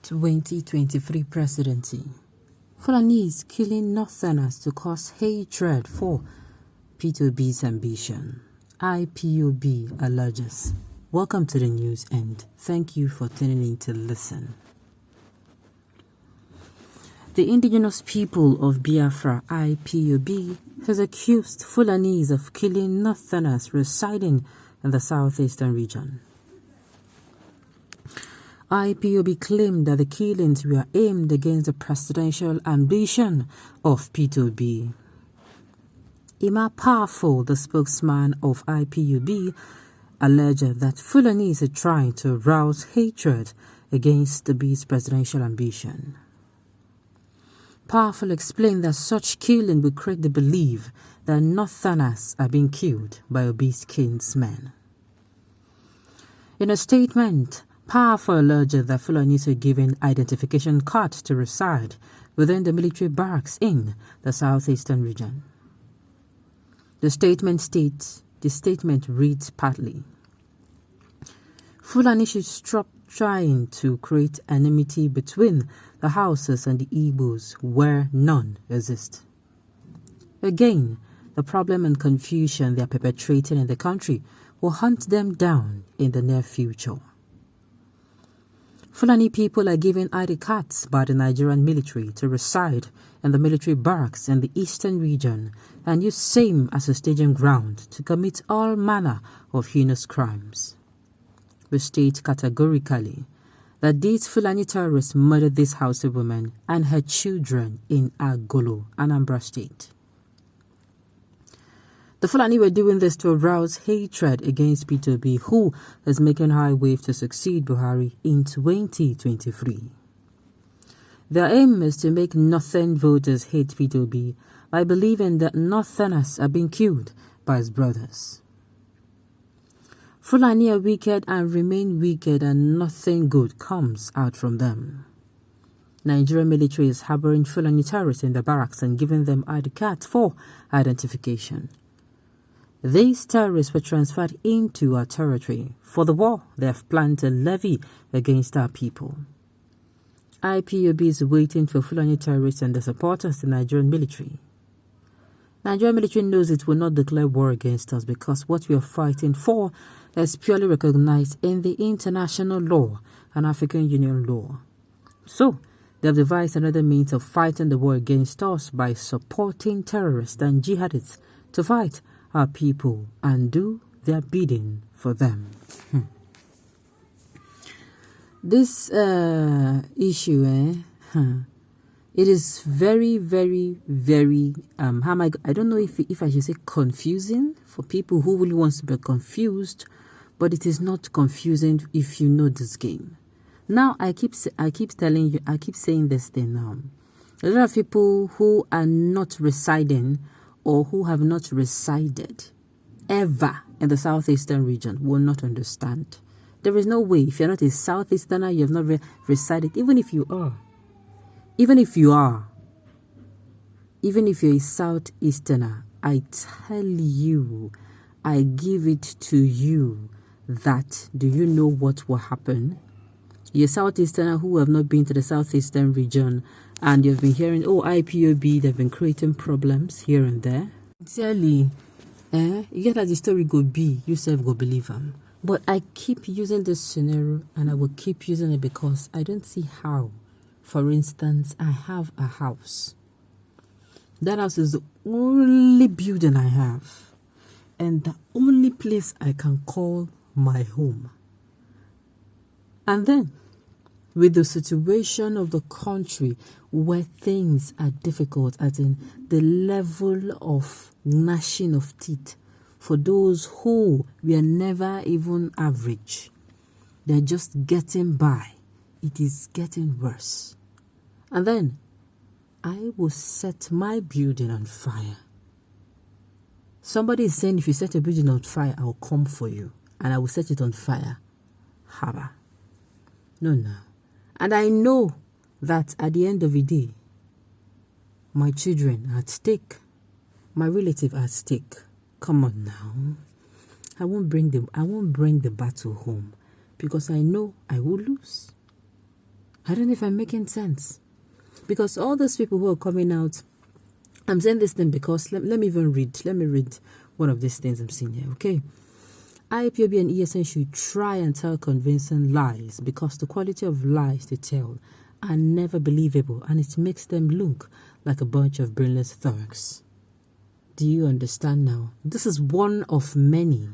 2023 presidency. Fulani killing Northerners to cause hatred for Obi'S ambition. IPOB alleges. Welcome to the news and thank you for tuning in to listen. The indigenous people of Biafra, IPOB, has accused Fulanis of killing Northerners residing in the southeastern region. IPOB claimed that the killings were aimed against the presidential ambition of Obi. Ima Powerful, the spokesman of IPOB, alleged that Fulanis are trying to rouse hatred against Obi's presidential ambition. Powerful explained that such killing would create the belief that Northerners are being killed by Obi's kinsmen. In a statement, Powerful alleged that Fulanis were given identification cards to reside within the military barracks in the southeastern region. The statement reads partly, Fulani should stop trying to create enmity between the Hausas and the Igbos where none exist. Again, the problem and confusion they are perpetrating in the country will hunt them down in the near future. Fulani people are given ID cards by the Nigerian military to reside in the military barracks in the eastern region and use same as a staging ground to commit all manner of heinous crimes. We state categorically that these Fulani terrorists murdered this Hausa woman and her children in Agolo, Anambra State. The Fulani were doing this to arouse hatred against Obi, who is making high wave to succeed Buhari in 2023. Their aim is to make Northern voters hate Obi by believing that Northerners are being killed by his brothers. Fulani are wicked and remain wicked, and nothing good comes out from them. Nigerian military is harboring Fulani terrorists in the barracks and giving them ID cards for identification. These terrorists were transferred into our territory for the war they have planned to levy against our people. IPOB is waiting for Fulani terrorists and their supporters, the Nigerian military. Nigerian military knows it will not declare war against us because what we are fighting for is purely recognized in the international law and African Union law. So, they have devised another means of fighting the war against us by supporting terrorists and jihadists to fight our people and do their bidding for them. This issue, it is very, very, very, I don't know if I should say confusing for people who really wants to be confused, but it is not confusing if you know this game. Now, I keep saying this thing now. A lot of people who are not residing or who have not resided ever in the southeastern region will not understand. There is no way. If you're not a southeasterner, you have not resided, even if you're a southeasterner, I tell you, I give it to you that, do you know what will happen? You're a southeasterner who have not been to the southeastern region and you've been hearing, oh, IPOB, they've been creating problems here and there. Sincerely, you get that the story go be, you self go believe them. But I keep using this scenario and I will keep using it because I don't see how. For instance, I have a house. That house is the only building I have and the only place I can call my home. And then, with the situation of the country where things are difficult, as in the level of gnashing of teeth for those who were never even average, they're just getting by. It is getting worse. And then, I will set my building on fire. Somebody is saying, if you set a building on fire, I will come for you. And I will set it on fire. Haba. No. And I know that at the end of the day, my children are at stake. My relative are at stake. Come on now. I won't bring the battle home because I know I will lose. I don't know if I'm making sense. Because all those people who are coming out, I'm saying this thing because let me read one of these things I'm seeing here, okay? IPOB and ESN should try and tell convincing lies because the quality of lies they tell are never believable and it makes them look like a bunch of brainless thugs. Do you understand now? This is one of many.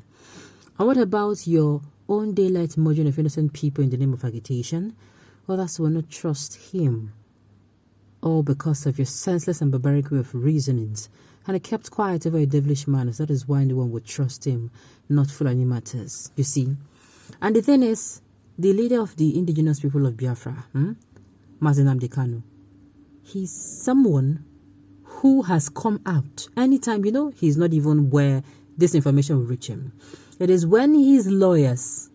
And what about your own daylight merging of innocent people in the name of agitation? Others will not trust him, all because of your senseless and barbaric way of reasonings. And he kept quiet over your devilish manners. That is why no one would trust him, not Fulani matters, you see. And the thing is, the leader of the indigenous people of Biafra, Mazi Nnamdi Kanu, he's someone who has come out. Anytime, he's not even where this information will reach him. It is when his lawyers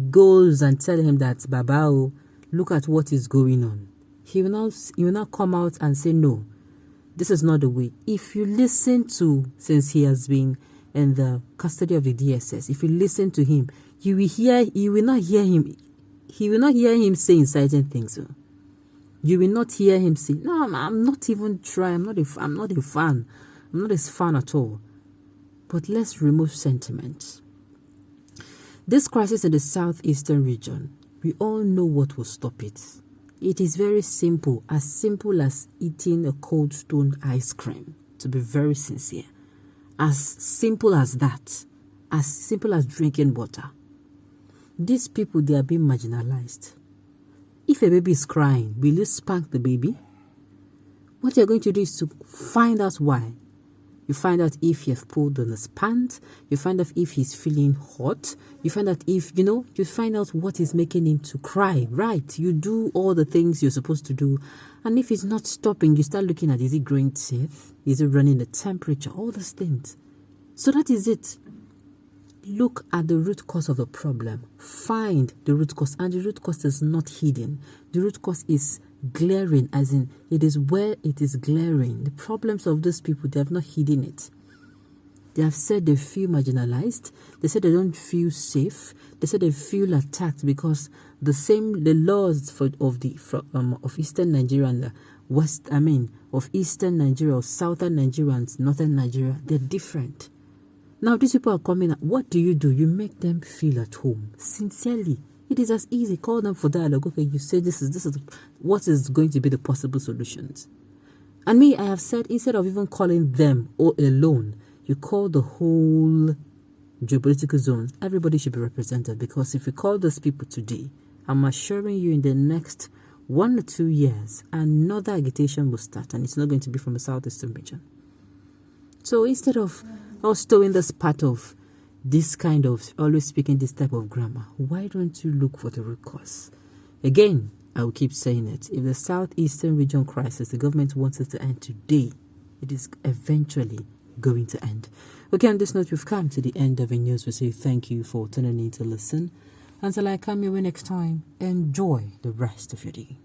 goes and tell him that, Babao, look at what is going on. He will not come out and say, no, this is not the way. If you listen to, since he has been in the custody of the DSS, if you listen to him, you will not hear him. He will not hear him saying certain things. You will not hear him say, no, I'm not even trying. I'm not a fan. I'm not his fan at all. But let's remove sentiment. This crisis in the southeastern region, we all know what will stop it. It is very simple as eating a cold stone ice cream, to be very sincere. As simple as that. As simple as drinking water. These people, they are being marginalized. If a baby is crying, will you spank the baby? What you're going to do is to find out why. You find out if he has pulled on his pants. You find out if he's feeling hot. You find out if, you find out what is making him to cry. Right. You do all the things you're supposed to do. And if it's not stopping, you start looking at, is it growing teeth? Is it running the temperature? All those things. So that is it. Look at the root cause of the problem. Find the root cause. And the root cause is not hidden. The root cause is glaring, as in it is where it is glaring. The problems of those people, they have not hidden it. They have said they feel marginalized. They said they don't feel safe. They said they feel attacked because the laws of Eastern Nigeria and of Eastern Nigeria or Southern Nigeria and Northern Nigeria, they're different. Now these people are coming out. What do? You make them feel at home. Sincerely. It is as easy. Call them for dialogue. Okay, you say this is what is going to be the possible solutions. And me, I have said, instead of even calling them all alone, you call the whole geopolitical zone. Everybody should be represented, because if you call those people today, I'm assuring you in the next 1 or 2 years, another agitation will start, and it's not going to be from the southeastern region. So instead of us towing this part of this kind of always speaking this type of grammar, why don't you look for the root cause? Again, I will keep saying it. If the southeastern region crisis, the government wants it to end today, it is eventually going to end. Okay, on this note, we've come to the end of the news. We say thank you for tuning in to listen. Until I come your way next time, enjoy the rest of your day.